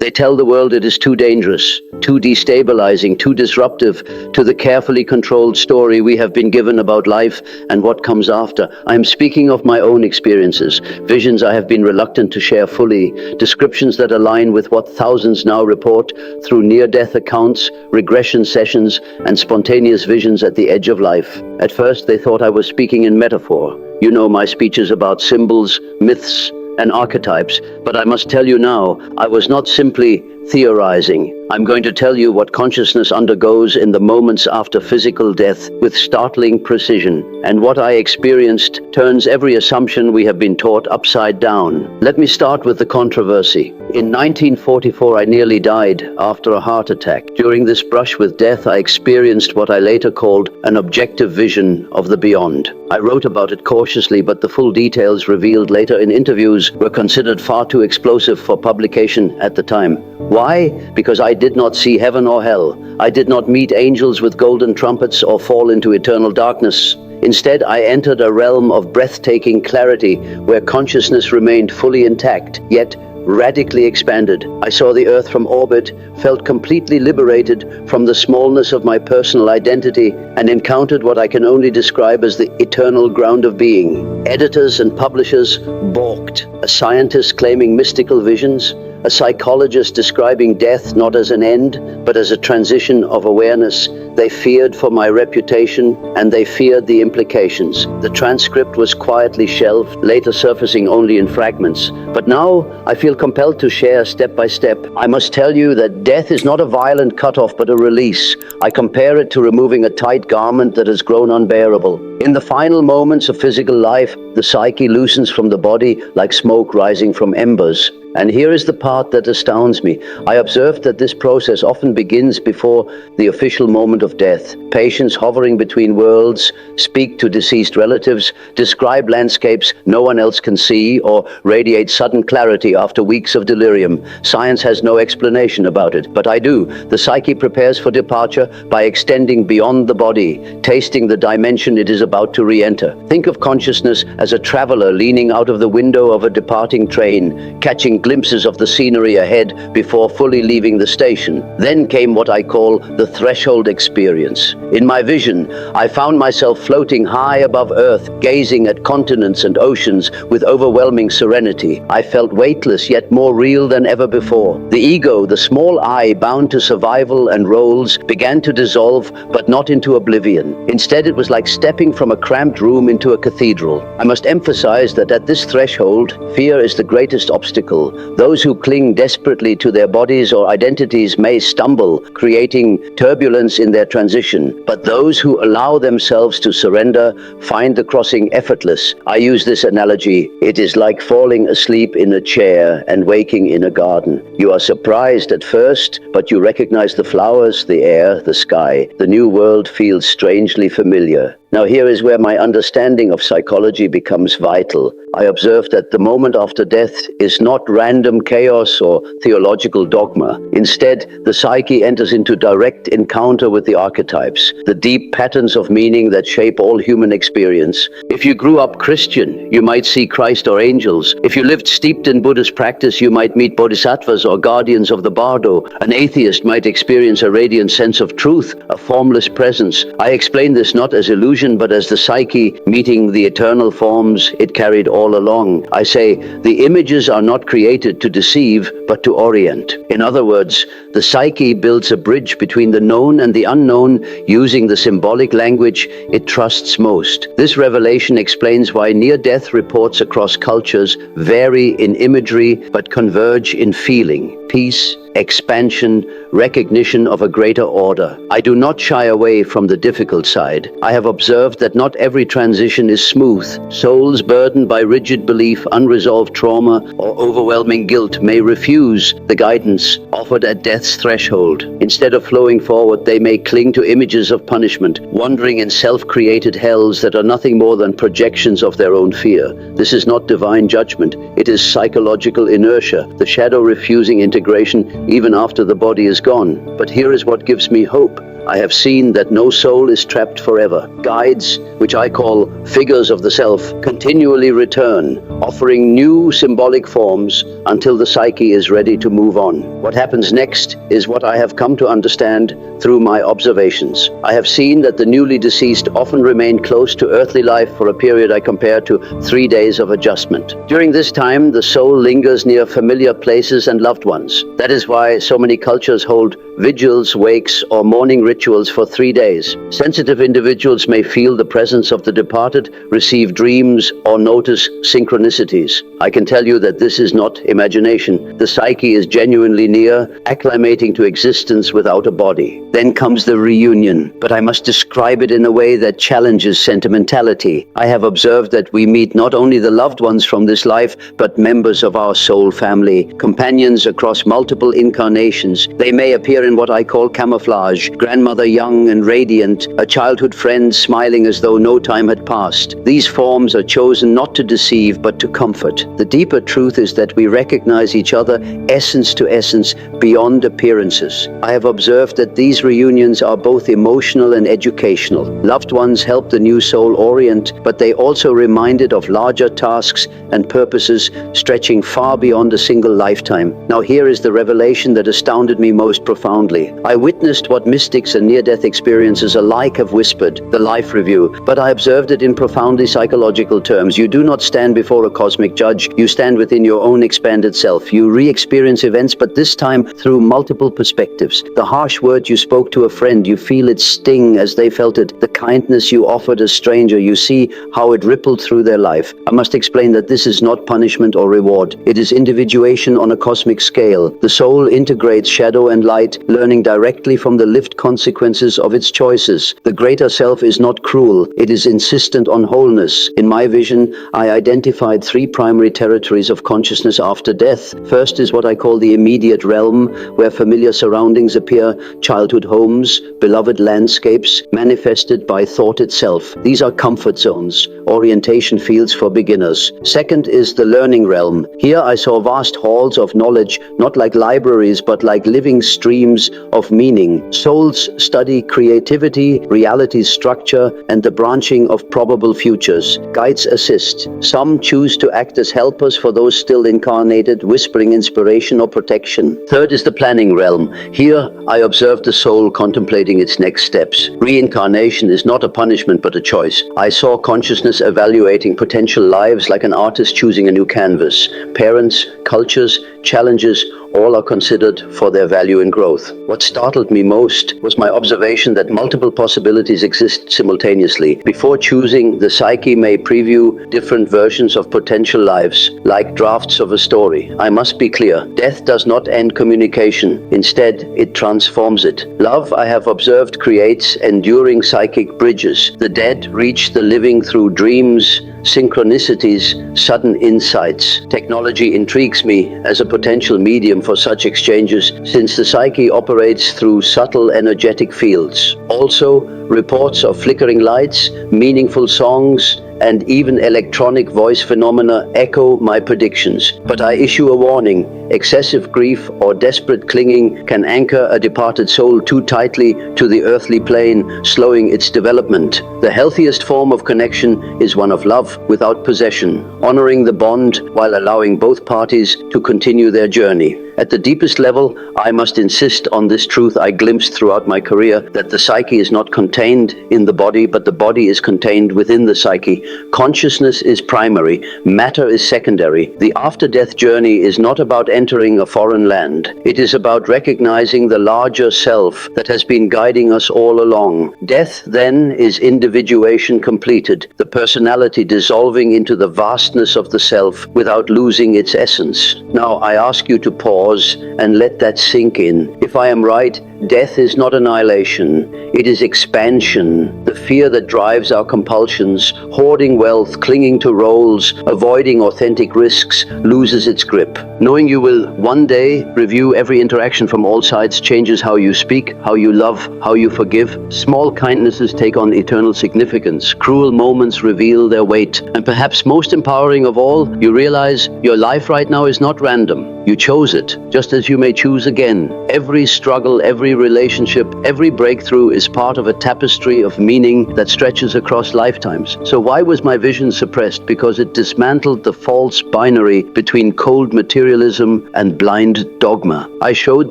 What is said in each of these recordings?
They tell the world it is too dangerous, too destabilizing, too disruptive to the carefully controlled story we have been given about life and what comes after. I am speaking of my own experiences, visions I have been reluctant to share fully, descriptions that align with what thousands now report through near-death accounts, regression sessions, and spontaneous visions at the edge of life. At first, they thought I was speaking in metaphor. You know my speeches about symbols, myths, and archetypes, but I must tell you now, I was not simply theorizing. I'm going to tell you what consciousness undergoes in the moments after physical death with startling precision, and what I experienced turns every assumption we have been taught upside down. Let me start with the controversy. In 1944, I nearly died after a heart attack. During this brush with death, I experienced what I later called an objective vision of the beyond. I wrote about it cautiously, but the full details revealed later in interviews were considered far too explosive for publication at the time. Why? Because I did not see heaven or hell. I did not meet angels with golden trumpets or fall into eternal darkness. Instead, I entered a realm of breathtaking clarity where consciousness remained fully intact, yet radically expanded. I saw the earth from orbit, felt completely liberated from the smallness of my personal identity, and encountered what I can only describe as the eternal ground of being. Editors and publishers balked. A scientist claiming mystical visions, a psychologist describing death not as an end, but as a transition of awareness. They feared for my reputation, and they feared the implications. The transcript was quietly shelved, later surfacing only in fragments. But now, I feel compelled to share step by step. I must tell you that death is not a violent cutoff, but a release. I compare it to removing a tight garment that has grown unbearable. In the final moments of physical life, the psyche loosens from the body like smoke rising from embers. And here is the part that astounds me. I observed that this process often begins before the official moment of death. Patients hovering between worlds speak to deceased relatives, describe landscapes no one else can see, or radiate sudden clarity after weeks of delirium. Science has no explanation about it, but I do. The psyche prepares for departure by extending beyond the body, tasting the dimension it is about to re-enter. Think of consciousness as a traveler leaning out of the window of a departing train, catching glimpses of the scenery ahead before fully leaving the station. Then came what I call the threshold experience. In my vision, I found myself floating high above Earth, gazing at continents and oceans with overwhelming serenity. I felt weightless, yet more real than ever before. The ego, the small I bound to survival and roles, began to dissolve, but not into oblivion. Instead, it was like stepping from a cramped room into a cathedral. I must emphasize that at this threshold, fear is the greatest obstacle. Those who cling desperately to their bodies or identities may stumble, creating turbulence in their transition. But those who allow themselves to surrender find the crossing effortless. I use this analogy. It is like falling asleep in a chair and waking in a garden. You are surprised at first, but you recognize the flowers, the air, the sky. The new world feels strangely familiar. Now here is where my understanding of psychology becomes vital. I observe that the moment after death is not random chaos or theological dogma. Instead, the psyche enters into direct encounter with the archetypes, the deep patterns of meaning that shape all human experience. If you grew up Christian, you might see Christ or angels. If you lived steeped in Buddhist practice, you might meet bodhisattvas or guardians of the bardo. An atheist might experience a radiant sense of truth, a formless presence. I explain this not as illusion, but as the psyche meeting the eternal forms it carried all along. I say, the images are not created to deceive, but to orient. In other words, the psyche builds a bridge between the known and the unknown, using the symbolic language it trusts most. This revelation explains why near-death reports across cultures vary in imagery, but converge in feeling, peace, expansion, recognition of a greater order. I do not shy away from the difficult side. I have observed that not every transition is smooth. Souls burdened by rigid belief, unresolved trauma, or overwhelming guilt may refuse the guidance offered at death's threshold. Instead of flowing forward, they may cling to images of punishment, wandering in self-created hells that are nothing more than projections of their own fear. This is not divine judgment. It is psychological inertia, the shadow refusing integration even after the body is gone. But here is what gives me hope. I have seen that no soul is trapped forever. Guides, which I call figures of the self, continually return, offering new symbolic forms until the psyche is ready to move on. What happens next is what I have come to understand through my observations. I have seen that the newly deceased often remain close to earthly life for a period I compare to 3 days of adjustment. During this time, the soul lingers near familiar places and loved ones. That is why so many cultures hold vigils, wakes, or mourning rituals for 3 days. Sensitive individuals may feel the presence of the departed, receive dreams, or notice synchronicities. I can tell you that this is not imagination. The psyche is genuinely near, acclimating to existence without a body. Then comes the reunion, but I must describe it in a way that challenges sentimentality. I have observed that we meet not only the loved ones from this life, but members of our soul family, companions across multiple incarnations. They may appear in what I call camouflage, grandmother young and radiant, a childhood friend smiling as though no time had passed. These forms are chosen not to deceive, but to comfort. The deeper truth is that we recognize each other essence to essence beyond appearances. I have observed that these reunions are both emotional and educational. Loved ones help the new soul orient, but they also remind it of larger tasks and purposes stretching far beyond a single lifetime. Now here is the revelation that astounded me most profoundly. I witnessed what mystics and near-death experiencers alike have whispered, the life review, but I observed it in profoundly psychological terms. You do not stand before a cosmic judge, you stand within your own expanded self. You re-experience events, but this time through multiple perspectives. The harsh word you spoke to a friend, you feel its sting as they felt it. The kindness you offered a stranger, you see how it rippled through their life. I must explain that this is not punishment or reward. It is individuation on a cosmic scale. The soul integrates shadow and light, learning directly from the lived consequences of its choices. The greater self is not cruel. It is insistent on wholeness. In my vision, I identified 3 primary territories of consciousness after death. First is what I call the immediate realm, where familiar surroundings appear, childhood homes, beloved landscapes, manifested by thought itself. These are comfort zones, orientation fields for beginners. Second is the learning realm. Here I saw vast halls of knowledge, not like libraries, but like living streams of meaning. Souls study creativity, reality's structure, and the branching of probable futures. Guides assist. Some choose to act as helpers for those still incarnated, whispering inspiration or protection. Third is the planning realm. Here I observed the soul contemplating its next steps. Reincarnation is not a punishment but a choice. I saw consciousness evaluating potential lives like an artist choosing a new canvas. Parents, cultures, challenges, all are considered for their value and growth. What startled me most was my observation that multiple possibilities exist simultaneously. Before choosing, the psyche may preview different versions of potential lives, like drafts of a story. I must be clear, death does not end communication. Instead, it transforms it. Love, I have observed, creates enduring psychic bridges. The dead reach the living through dreams, synchronicities, sudden insights. Technology intrigues me as a potential medium for such exchanges, since the psyche operates through subtle energetic fields. Also, reports of flickering lights, meaningful songs, and even electronic voice phenomena echo my predictions. But I issue a warning. Excessive grief or desperate clinging can anchor a departed soul too tightly to the earthly plane, slowing its development. The healthiest form of connection is one of love without possession, honoring the bond while allowing both parties to continue their journey. At the deepest level, I must insist on this truth I glimpsed throughout my career, that the psyche is not contained in the body, but the body is contained within the psyche. Consciousness is primary, matter is secondary. The after-death journey is not about entering a foreign land. It is about recognizing the larger self that has been guiding us all along. Death, then, is individuation completed, the personality dissolving into the vastness of the self without losing its essence. Now, I ask you to pause and let that sink in. If I am right, death is not annihilation. It is expansion, the fear that drives our compulsions, hoarding wealth, clinging to roles, avoiding authentic risks, loses its grip. Knowing you will one day review every interaction from all sides changes how you speak, how you love, how you forgive. Small kindnesses take on eternal significance. Cruel moments reveal their weight. And perhaps most empowering of all, you realize your life right now is not random. You chose it, just as you may choose again. Every struggle, every relationship, every breakthrough is part of a tapestry of meaning that stretches across lifetimes. So why was my vision suppressed? Because it dismantled the false binary between cold materialism and blind dogma. I showed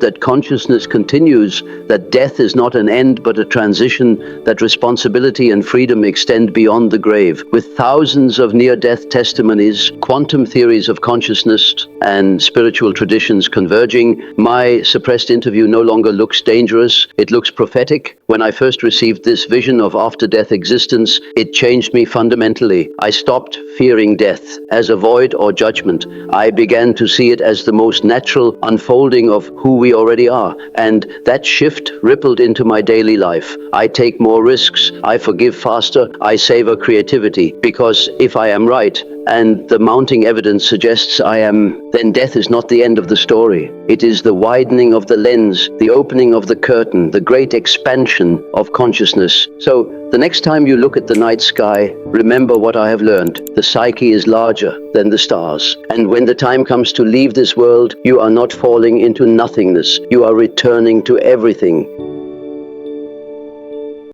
that consciousness continues, that death is not an end but a transition, that responsibility and freedom extend beyond the grave. With thousands of near-death testimonies, quantum theories of consciousness, and spiritual traditions converging, my suppressed interview no longer looks dangerous, it looks prophetic. When I first received this vision of after-death existence, it changed me fundamentally. I stopped fearing death as a void or judgment. I began to see it as the most natural unfolding of who we already are, and that shift rippled into my daily life. I take more risks, I forgive faster, I savor creativity, because if I am right, and the mounting evidence suggests I am, then death is not the end of the story. It is the widening of the lens, the opening of the curtain, the great expansion of consciousness. So, the next time you look at the night sky, remember what I have learned. The psyche is larger than the stars. And when the time comes to leave this world, you are not falling into nothingness. You are returning to everything.